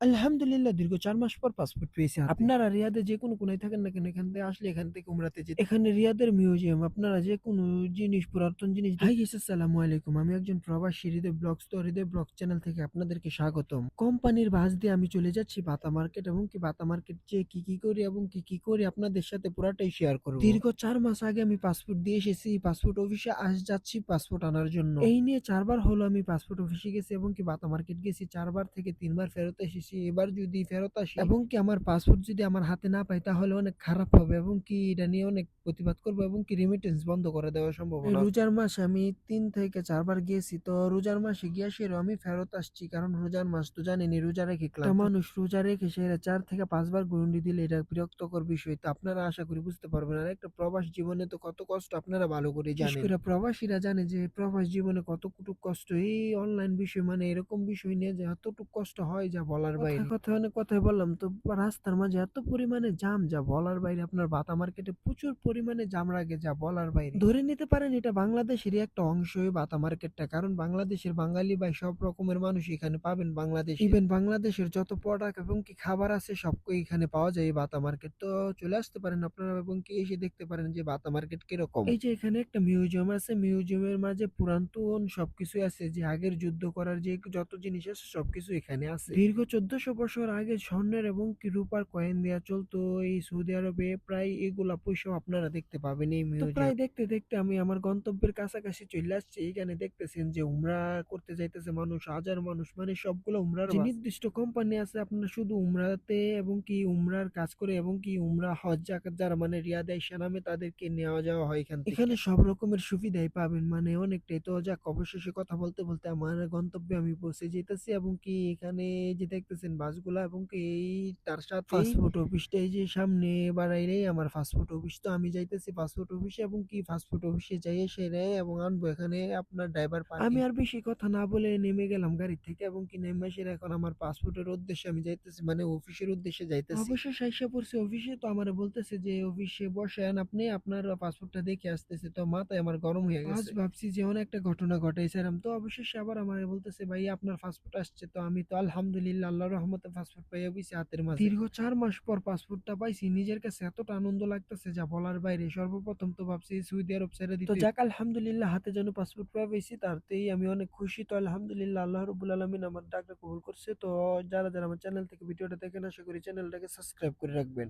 আলহামদুলিল্লাহ দীর্ঘ ৪ মাস পর পাসপোর্ট পেয়েছি হাতে। আপনারা রিয়াদে যেকোনো কোণায় থাকেন না কেন এখান থেকে আসলে এখান থেকে উমরাতে যেতে এখানে রিয়াদের মিউজিয়াম আপনারা যেকোনো জিনিস পুরাতন জিনিস হাই গাইস আসসালামু আলাইকুম। আমি একজন প্রবাসী হৃদয় ব্লগস তো হৃদয় ব্লগস চ্যানেল থেকে আপনাদেরকে স্বাগতম। কোম্পানির বাস দিয়ে আমি চলে যাচ্ছি বাতা মার্কেট এবং কি বাতা মার্কেট যেয়ে কি করি এবং কি করি আপনাদের সাথে পুরাটাই শেয়ার করব। দীর্ঘ ৪ মাস আগে আমি পাসপোর্ট দিয়ে এসেছি। পাসপোর্ট অফিসে যাচ্ছি পাসপোর্ট আনার জন্য। এই নিয়ে ৪ বার হলো আমি পাসপোর্ট অফিসে গেছি এবং কি বাতা মার্কেট গেছি। ৪ বার থেকে ৩ বার ফেরত এসেছি। এবার যদি ফেরত আসি এবং কি আমার পাসপোর্ট যদি আমার হাতে না পাই তাহলে অনেক খারাপ হবে এবং কি এটা নিয়ে অনেক প্রতিবাদ করব এবং কি রেমিটেন্স বন্ধ করে দেওয়ার সম্ভাবনা আছে। রোজার মাসে আমি ৩ থেকে ৪ বার গিয়েছি। তো রোজার মাসে গিয়া সেরে আমি ফেরত আসছি। কারণ রোজার মাস তো জানেনই রোজা রেখে ক্লান্ত। একটা মানুষ রোজা রেখে সেরে ৪ থেকে ৫ বার গুণডি দিলে এটা বিরক্তকর বিষয়। তো আপনারা আশা করি বুঝতে পারবেন। আর একটা প্রবাস জীবনে তো কত কষ্ট আপনারা ভালো করে জানেন। বিশেষ করে প্রবাসীরা জানে যে প্রবাস জীবনে কতটুকু কষ্ট। এই অনলাইন বিষয় মানে এরকম বিষয় নিয়ে যে এতটুকু কষ্ট হয় যা বলার বাইরে। কথায় অনেক কথাই বললাম তো রাস্তার মাঝে এত পরিমাণে জাম যা বলার বাইরে। আপনার বাতা মার্কেটে প্রচুর পরিমাণে জাম লাগে যা বলার বাইরে। ধরে নিতে পারেন এটা বাংলাদেশেরই একটা অংশই বাতা মার্কেটটা। কারণ বাংলাদেশের বাঙালি ভাই সব রকমের মানুষ এখানে পাবেন বাংলাদেশে। ইভেন বাংলাদেশের যত প্রোডাক্ট এবং কি খাবার আছে সব এখানে পাওয়া যায় এই বাতা মার্কেট। তো চলে আসতে পারেন আপনারা এবং কি এসে দেখতে পারেন যে বাতা মার্কেট কিরকম। এই যে এখানে একটা মিউজিয়াম আছে, মিউজিয়ামের মাঝে পুরাতন সবকিছুই আছে যে আগের যুদ্ধ করার যে যত জিনিস আছে সবকিছু এখানে আছে। দীর্ঘ ১৪০০ বছর আগে স্বর্ণের এবং কি রূপার কয়েন দেয়া চলতো এই সৌদি আরবে। প্রায় এগুলা পয়সাও আপনারা দেখতে পাবেন এই মিউজিয়াম। তো প্রায় দেখতে দেখতে আমি আমার গন্তব্যের কাছাকাছি চলে আসছি। এখানে দেখতেছেন যে উমরা করতে যাইতেছে মানুষ, হাজার মানুষ মানে সবগুলো উমরার যে নির্দিষ্ট কোম্পানি আছে আপনার শুধু উমরাতে এবং কি উমরার কাজ করে এবং কি উমরা হজ জাকাত যারা মানে রিয়াদে আইসা নামে তাদেরকে নেওয়া যাওয়া হয় এখান থেকে। এখানে সব রকমের সুবিধাই পাবেন মানে অনেকটাই। তো যাক অবশেষে কথা বলতে বলতে আমার গন্তব্যে আমি পৌঁছে যেতেছি এবং কি এখানে যে দেখতেছেন বাসগুলা এবং কি এই তার সাথে পাসপোর্ট অফিসটা এই যে সামনে বাড়াইলেই আমার পাসপোর্ট অফিস। তো আমি যাইতেছি পাসপোর্ট অফিসে এবং কি পাসপোর্ট অফিসে যাই সেরে এবং আনবো এখানে আপনার ড্রাইভার পার্কিং। আমি আর বেশি কথা না বলে নেমে গেলাম গাড়ি থেকে এবং কি নেমে সেরে এখন আমার পাসপোর্টের উদ্দেশ্যে আমি যাইতেছি মানে অফিসের উদ্দেশ্যে যাইতেছি। অবশেষে আইসা পড়ছি অফিসে। তো আমারে বলতেছে যে অফিসে বসেন আপনি আপনার পাসপোর্টটা দেখে আসতেছে। তো মাথায় আমার গরম হয়ে গেছে। আজ ভাবছি যে অনেক একটা ঘটনা ঘটাইছিলাম। তো অবশেষে আবার আমারে বলতেছে ভাই আপনার পাসপোর্ট আসছে। তো আমি তো আলহামদুলিল্লাহ আল্লাহর রহমতে পাসপোর্ট পাইয়া গেছি হাতের মাঝে। দীর্ঘ ৪ মাস পর পাসপোর্টটা পাইছি। নিজের কাছে এতটা আনন্দ লাগতেছে যা বলার বাইরে। সর্বপ্রথম তো ভাবছি সৌদি আরব ছেড়ে দিতে। তো যাক আলহামদুলিল্লাহ হাতে যেন পাসপোর্ট পাইয়া পেয়েছি তাতেই আমি অনেক খুশি। তো আলহামদুলিল্লাহ আল্লাহ রাব্বুল আলামিন আমার ডাকটা কবুল করছে। তো যারা আমার চ্যানেল থেকে ভিডিওটা দেখেন আশা করি চ্যানেলটাকে সাবস্ক্রাইব করে রাখবেন।